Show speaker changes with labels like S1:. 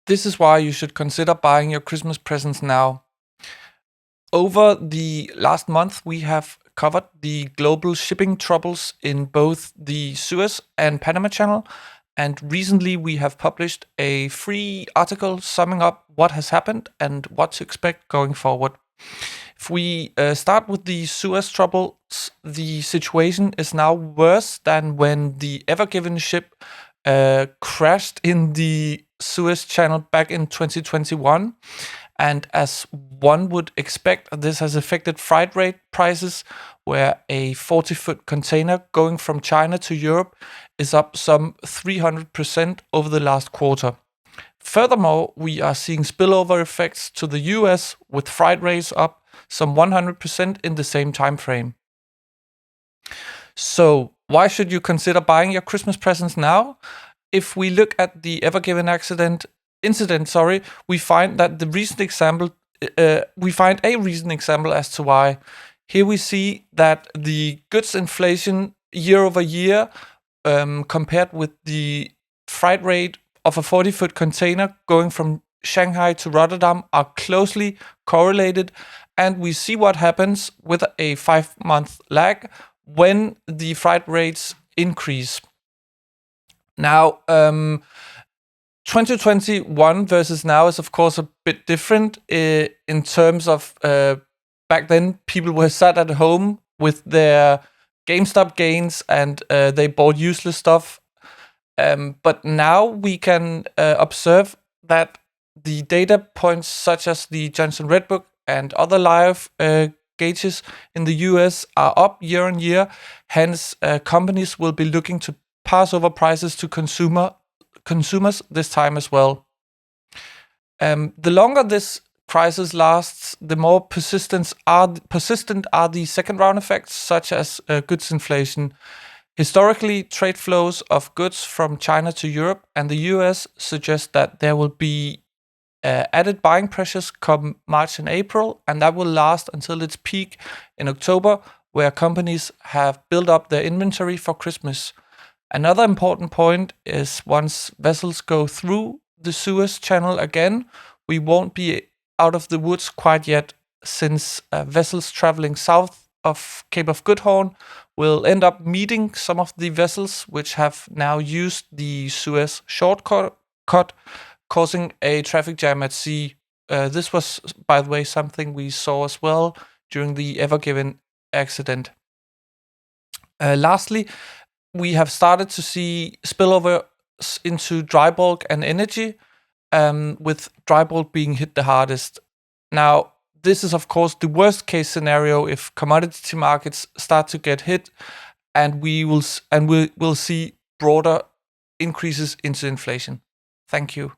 S1: This is why you should consider buying your Christmas presents now. Over the last month, we have covered the global shipping troubles in both the Suez and Panama Channel, and recently we have published a free article summing up what has happened and what to expect going forward. If we start with the Suez troubles, the situation is now worse than when the Ever Given ship crashed in the Suez Channel back in 2021. And as one would expect, this has affected freight rate prices, where a 40-foot container going from China to Europe is up some 300% over the last quarter. Furthermore, we are seeing spillover effects to the US, with freight rates up some 100% in the same time frame. So why should you consider buying your Christmas presents now? If we look at the Ever Given incident, we find that we find a recent example as to why. Here we see that the goods inflation year over year, compared with the freight rate of a 40-foot container going from Shanghai to Rotterdam, are closely correlated, and we see what happens with a 5-month lag when the freight rates increase. Now, 2021 versus now is of course a bit different in terms of back then people were sat at home with their GameStop gains and they bought useless stuff. But now we can observe that the data points such as the Johnson Redbook and other live gauges in the US are up year on year. Hence, companies will be looking to pass over prices to consumers this time as well. The longer this crisis lasts, the more persistent are the second round effects, such as goods inflation. Historically, trade flows of goods from China to Europe and the US suggest that there will be added buying pressures come March and April, and that will last until its peak in October, where companies have built up their inventory for Christmas. Another important point is once vessels go through the Suez Channel again, we won't be out of the woods quite yet, since vessels traveling south of Cape of Good Horn will end up meeting some of the vessels which have now used the Suez shortcut, causing a traffic jam at sea. This was, by the way, something we saw as well during the Ever Given accident. Lastly, we have started to see spillover into dry bulk and energy, with dry bulk being hit the hardest. Now, this is of course the worst case scenario if commodity markets start to get hit, and we will see broader increases into inflation. Thank you.